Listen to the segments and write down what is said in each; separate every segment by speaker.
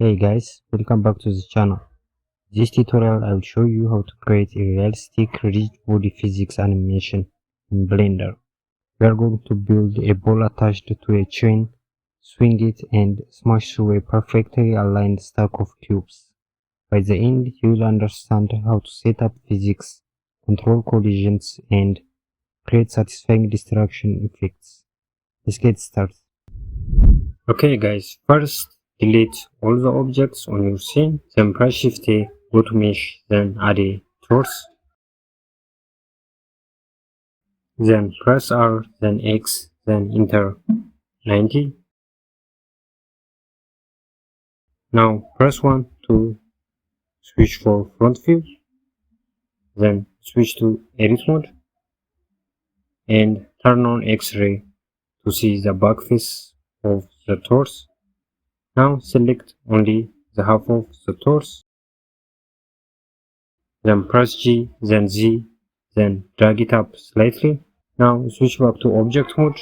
Speaker 1: Hey guys, welcome back to the channel. In this tutorial I will show you how to create a realistic rigid body physics animation in Blender. We are going to build a ball attached to a chain, swing it and smash through a perfectly aligned stack of cubes. By the end you will understand how to set up physics, control collisions and create satisfying destruction effects. Let's get started. Okay guys, first delete all the objects on your scene, then press Shift A, go to Mesh, then add a torso, then press R, then X, then enter 90. Now press 1 to switch for front view, then switch to edit mode, and turn on X-ray to see the back face of the torso. Now select only the half of the torso, then press G, then Z, then drag it up slightly. Now switch back to object mode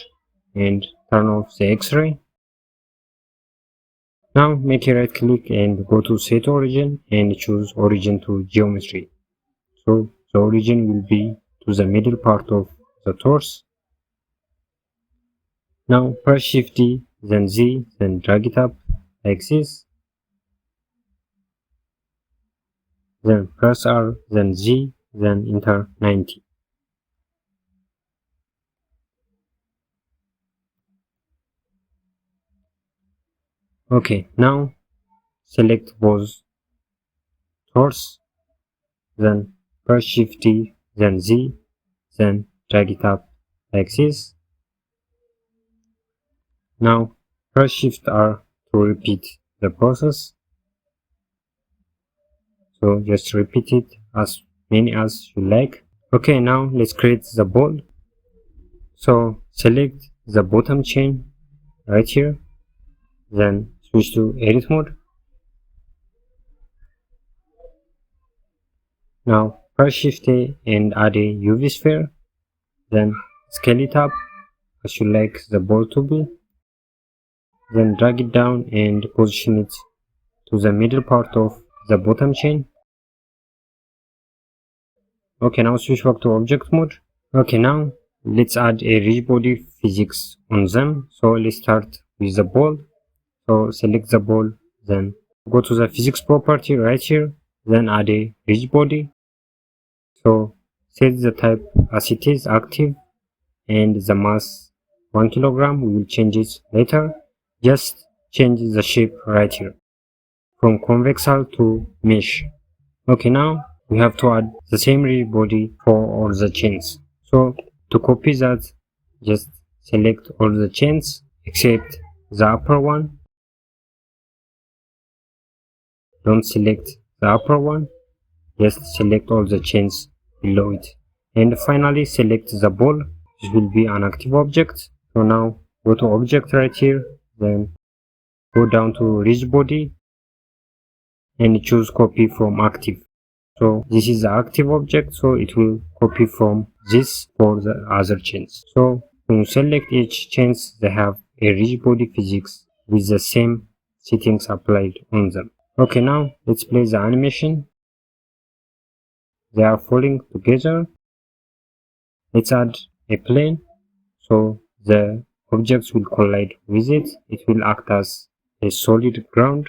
Speaker 1: and turn off the X-ray. Now make a right click and go to set origin and choose origin to geometry. So the origin will be to the middle part of the torso. Now press Shift D, then Z, then drag it up like this. Then press R, then Z, then enter 90. Okay, now select both torso, then press Shift D, then Z, then drag it up like this. Now press Shift R to repeat the process. So just repeat it as many as you like. Okay, now let's create the ball. So select the bottom chain right here, then switch to edit mode. Now press Shift A and add a UV sphere, then scale it up as you like the ball to be, then drag it down and position it to the middle part of the bottom chain. Okay, now switch back to object mode. Okay, now let's add a rigid body physics on them. So let's start with the ball. So select the ball, then go to the physics property right here, then add a rigid body. So set the type as it is active and the mass 1 kilogram. We will change it later. Just change the shape right here from convexal to mesh. Okay, now we have to add the same rigid body for all the chains. So to copy that, just select all the chains except the upper one. Don't select the upper one, just select all the chains below it. And finally select the ball. This will be an active object. So now go to object right here, then go down to rigid body and choose copy from active. So this is the active object, so it will copy from this for the other chains. So when you select each chains, they have a rigid body physics with the same settings applied on them. Okay, now let's play the animation. They are falling together. Let's add a plane, so the objects will collide with it. It will act as a solid ground.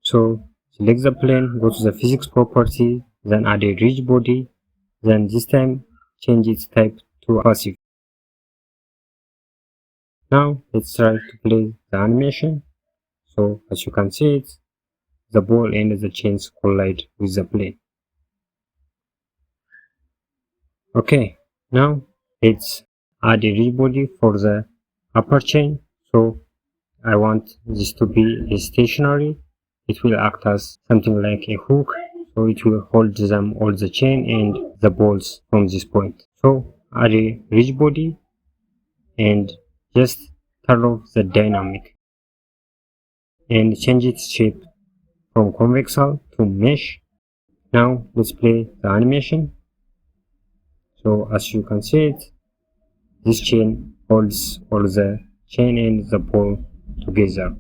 Speaker 1: So select the plane, go to the physics property, then add a rigid body, then this time change its type to passive. Now let's try to play the animation. So as you can see it, the ball and the chains collide with the plane. Okay, now let's add a rigid body for the upper chain. So I want this to be stationary. It will act as something like a hook, so it will hold them all the chain and the balls from this point. So add a rigid body and just turn off the dynamic and change its shape from convexal to mesh. Now let's play the animation. So as you can see it, this chain holds all the chain and the ball together.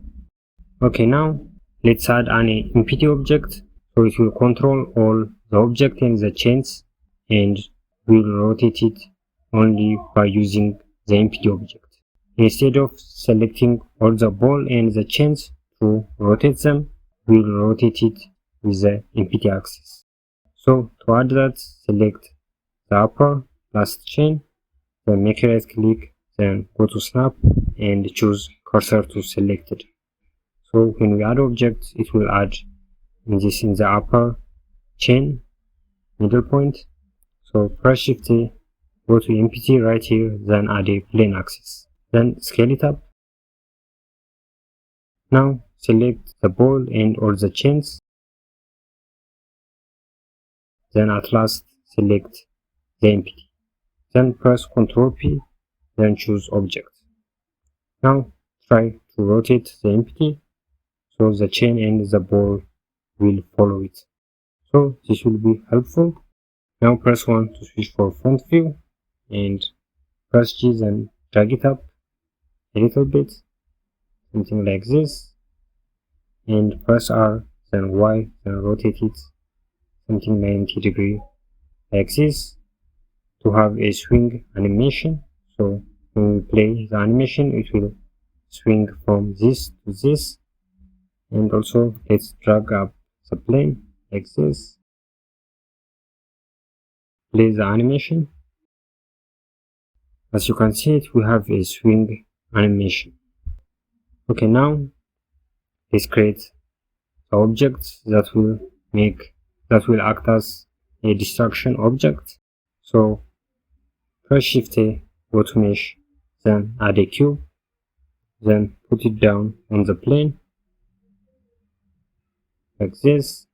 Speaker 1: Okay, now let's add an empty object, so it will control all the object and the chains, and we'll rotate it only by using the empty object. Instead of selecting all the ball and the chains to rotate them, we'll rotate it with the empty axis. So to add that, select the upper last chain, then make a right click, then go to snap and choose cursor to selected. So when we add objects, it will add in the upper chain middle point. So press Shift A, go to empty right here, then add a plane axis. Then scale it up. Now select the ball and all the chains. Then at last select the empty. Then press Ctrl P, then choose object. Now try to rotate the empty so the chain and the ball will follow it. So this will be helpful. Now press 1 to switch for front view and press G, then drag it up a little bit, something like this, and press R, then Y, then rotate it something 90 degree like this to have a swing animation. So when we play the animation, it will swing from this to this. And also let's drag up the plane like this, play the animation. As you can see it, we have a swing animation. Okay, now let's create the object that will act as a distraction object. So press Shift A, go to mesh, then add a cube, then put it down on the plane like this.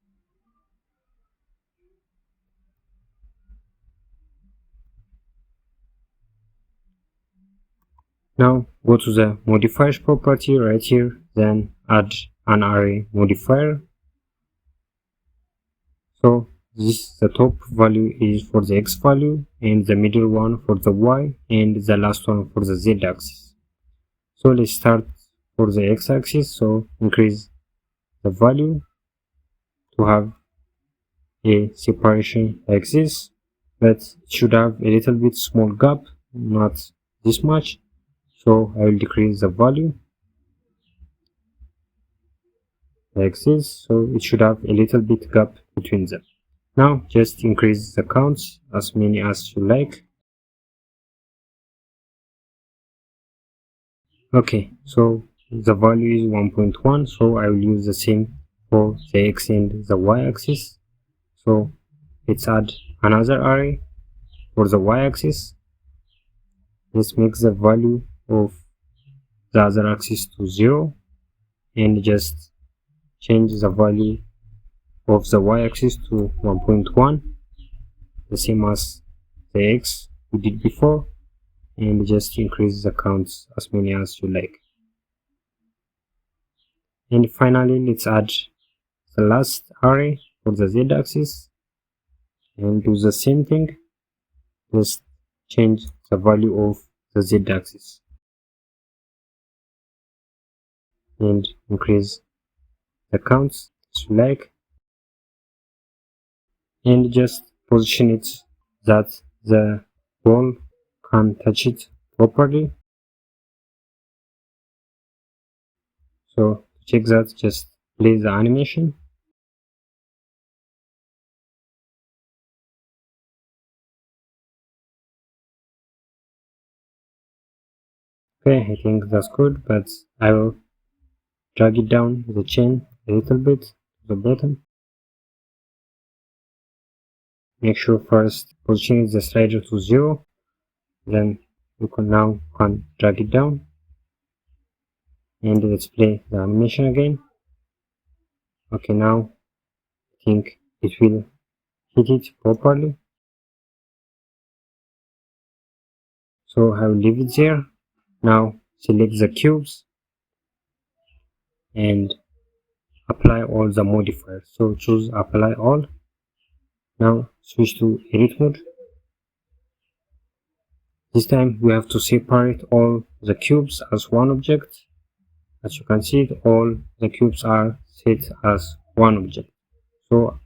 Speaker 1: Now go to the modifiers property right here, then add an array modifier. So the top value is for the x value, and the middle one for the y, and the last one for the z axis. So let's start for the x axis. So increase the value to have a separation like this, but it should have a little bit small gap, not this much. So I will decrease the value like this, so it should have a little bit gap between them. Now just increase the counts as many as you like. Okay, so the value is 1.1, so I will use the same for the x and the y axis. So let's add another array for the y axis. Let's make the value of the other axis to 0 and just change the value of the y axis to 1.1, the same as the x we did before, and just increase the counts as many as you like. And finally let's add the last array for the z axis and do the same thing, just change the value of the z axis and increase the counts as you like, and just position it that the ball can touch it properly. So to check that, just play the animation. Okay, I think that's good, but I will drag it down the chain a little bit to the bottom. Make sure first position the slider to 0, then you can drag it down, and let's play the animation again. Okay, now I think it will hit it properly, so I will leave it there. Now select the cubes and apply all the modifiers. So choose apply all. Now switch to edit mode. This time we have to separate all the cubes as one object. As you can see, all the cubes are set as one object. So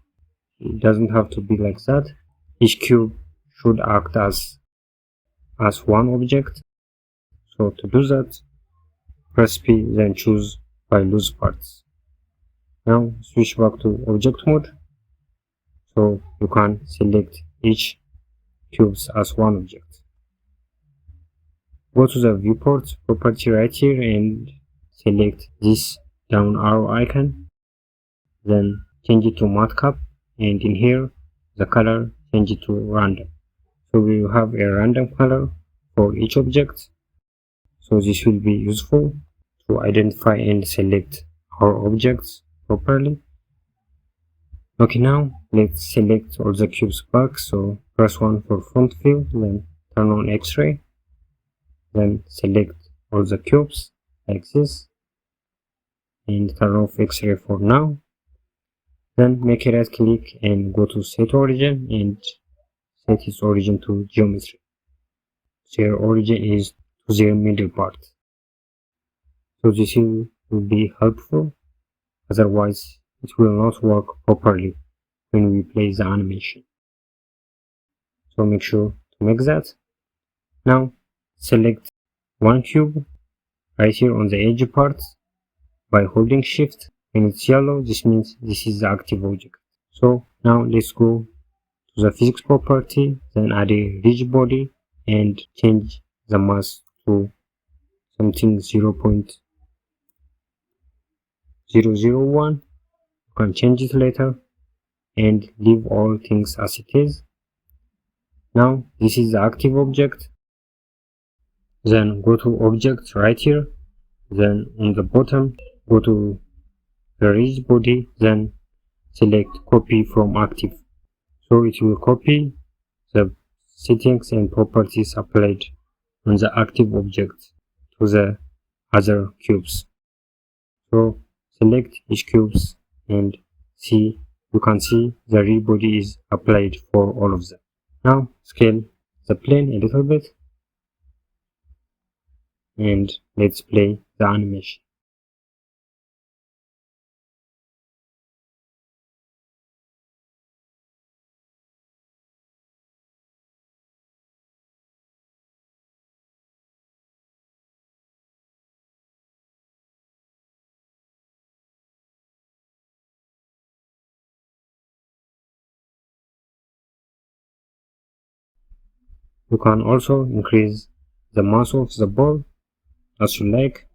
Speaker 1: it doesn't have to be like that. Each cube should act as one object. So to do that, press P, then choose by loose parts. Now switch back to object mode. So you can select each cubes as one object. Go to the viewport property right here and select this down arrow icon. Then change it to matcap, and in here the color change it to random. So we will have a random color for each object. So this will be useful to identify and select our objects properly. Okay, now let's select all the cubes back. So press 1 for front view, then turn on X-ray, then select all the cubes like this, and turn off X-ray for now. Then make a right click and go to set origin and set its origin to geometry. So your origin is to the middle part. So this will be helpful, otherwise it will not work properly when we play the animation. So make sure to make that. Now select one cube right here on the edge part by holding shift. When it's yellow, this means this is the active object. So now let's go to the physics property, then add a ridge body and change the mass to something 0.001. You can change it later and leave all things as it is. Now this is the active object. Then go to object right here, then on the bottom go to the ridge body, then select copy from active. So it will copy the settings and properties applied on the active object to the other cubes. So select each cubes and you can see the ridge body is applied for all of them. Now scale the plane a little bit and let's play the animation. You can also increase the mass of the ball as you like.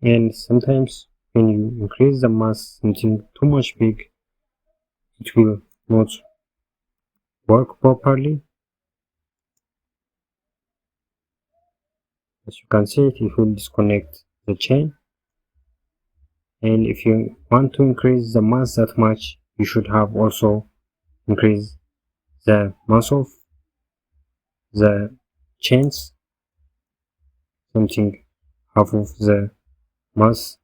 Speaker 1: And sometimes when you increase the mass something too much big, it will not work properly. As you can see, it will disconnect the chain. And if you want to increase the mass that much, you should have also increased the mass of the chains, something half of the mass.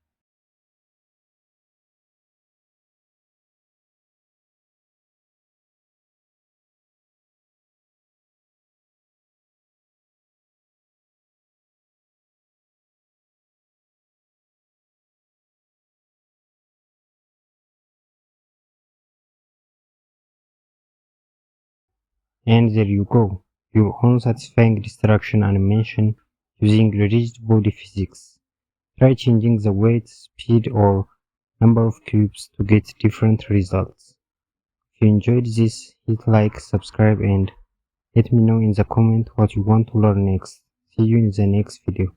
Speaker 1: And there you go, your own satisfying distraction animation using rigid body physics. Try changing the weight, speed, or number of cubes to get different results. If you enjoyed this, hit like, subscribe, and let me know in the comment what you want to learn next. See you in the next video.